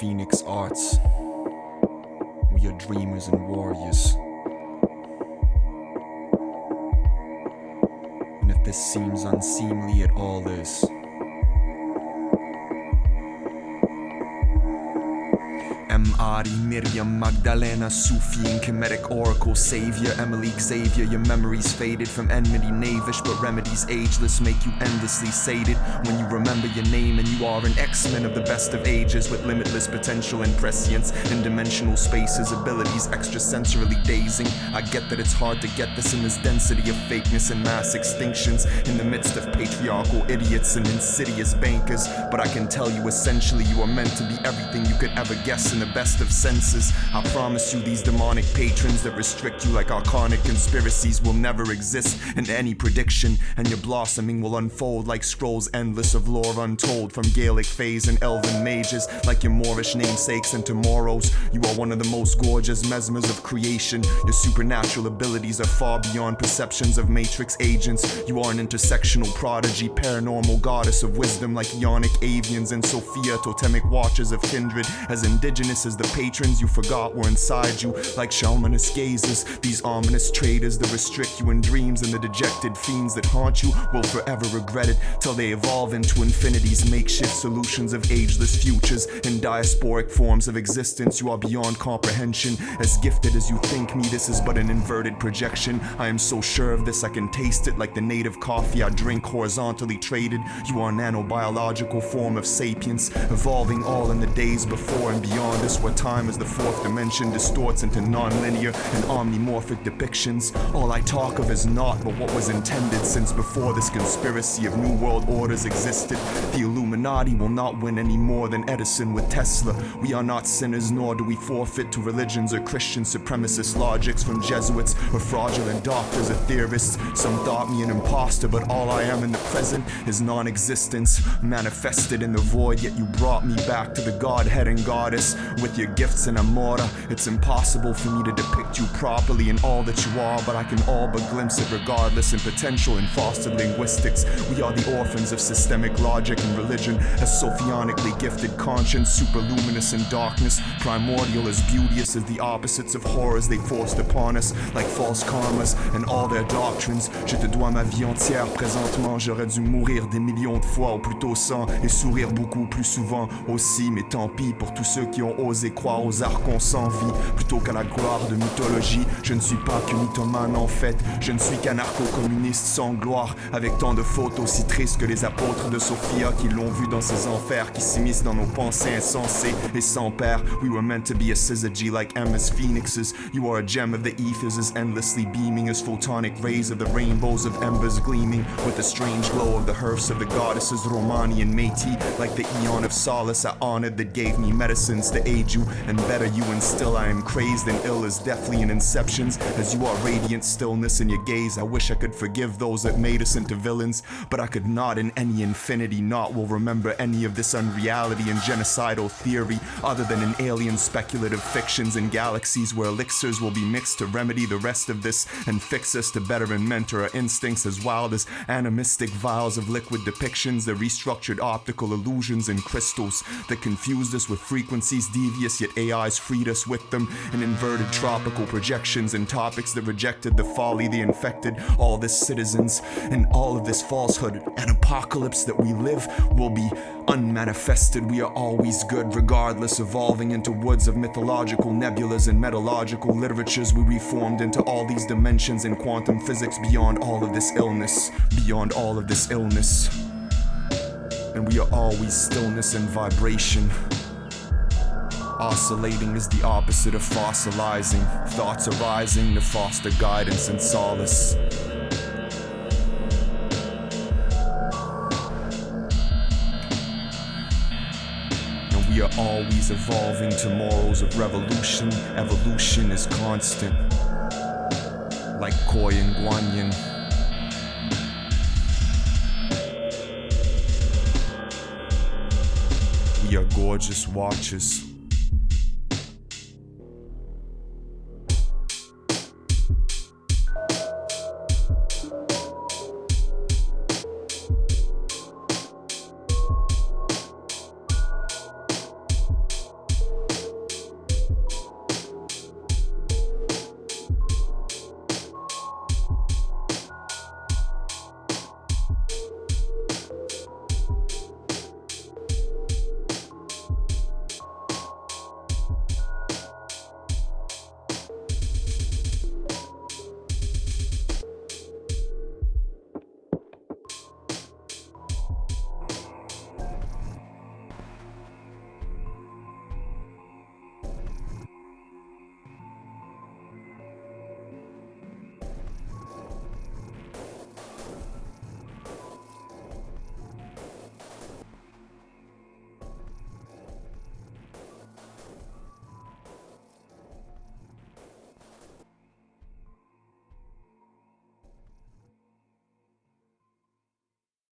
Phoenix Arts. We are dreamers and warriors. And if this seems unseemly, it all is. Ari, Miriam, Magdalena, Sufi, and Kemetic Oracle, Savior, Emily, Xavier. Your memories faded from enmity, knavish, but remedies ageless make you endlessly sated. When you remember your name and you are an X-Men of the best of ages, with limitless potential and prescience in dimensional spaces, abilities extrasensorily dazing. I get that it's hard to get this in this density of fakeness and mass extinctions in the midst of patriarchal idiots and insidious bankers, but I can tell you essentially you are meant to be everything you could ever guess in the best of senses. I promise you these demonic patrons that restrict you like archonic conspiracies will never exist in any prediction, and your blossoming will unfold like scrolls endless of lore untold from Gaelic fays and elven mages, like your Moorish namesakes and tomorrows. You are one of the most gorgeous mesmers of creation. Your supernatural abilities are far beyond perceptions of matrix agents. You are an intersectional prodigy, paranormal goddess of wisdom like Ionic avians and Sophia, totemic watchers of kindred, as indigenous as the patrons you forgot were inside you, like shamanist gazes. These ominous traders that restrict you in dreams, and the dejected fiends that haunt you will forever regret it till they evolve into infinity's makeshift solutions of ageless futures in diasporic forms of existence. You are beyond comprehension. As gifted as you think me, this is but an inverted projection. I am so sure of this I can taste it like the native coffee I drink horizontally traded. You are a nanobiological form of sapience, evolving all in the days before and beyond this, where time as the fourth dimension distorts into non-linear and omnimorphic depictions. All I talk of is not but what was intended since before this conspiracy of new world orders existed. The Illuminati will not win any more than Edison with Tesla. We are not sinners, nor do we forfeit to religions or Christian supremacist logics from Jesuits or fraudulent doctors or theorists. Some thought me an imposter, but all I am in the present is non-existence, manifested in the void, yet you brought me back to the Godhead and Goddess with your gifts and amora. It's impossible for me to depict you properly in all that you are, but I can all but glimpse it regardless in potential and fostered linguistics. We are the orphans of systemic logic and religion, a sophionically gifted conscience, superluminous in darkness, primordial as beauteous as the opposites of horrors they forced upon us, like false karmas and all their doctrines. Je te dois ma vie entière, présentement j'aurais dû mourir des millions de fois, ou plutôt 100, et sourire beaucoup plus souvent aussi, mais tant pis pour tous ceux qui ont osé croire aux archons sans vie, plutôt qu'à la gloire de mythologie. Je ne suis pas qu'un mythomane en fait, je ne suis qu'anarcho-communiste sans gloire, avec tant de fautes aussi tristes que les apôtres de Sophia qui l'ont vu dans ces enfers, qui s'immiscent dans nos pensées insensées et sans père. We were meant to be a syzygy like Emma's phoenixes. You are a gem of the ethers as endlessly beaming as photonic rays of the rainbows of embers gleaming with the strange glow of the hearths of the goddesses Romani and Métis, like the eon of solace I honored that gave me medicines to aid you and better you, and still I am crazed and ill as deathly in inceptions as you are radiant stillness in your gaze. I wish I could forgive those that made us into villains, but I could not in any infinity. Not will remember any of this unreality and genocidal theory other than in alien speculative fictions and galaxies where elixirs will be mixed to remedy the rest of this and fix us to better and mentor our instincts as wild as animistic vials of liquid depictions, the restructured optical illusions and crystals that confused us with frequencies devious, yet AIs freed us with them, and inverted tropical projections and topics that rejected the folly they infected all this citizens, and all of this falsehood and apocalypse that we live will be unmanifested. We are always good regardless, evolving into woods of mythological nebulas and metalogical literatures. We reformed into all these dimensions in quantum physics beyond all of this illness, beyond all of this illness. And we are always stillness and vibration. Oscillating is the opposite of fossilizing. Thoughts arising to foster guidance and solace. And we are always evolving to morals of revolution. Evolution is constant. Like Koi and Guanyin. We are gorgeous watchers.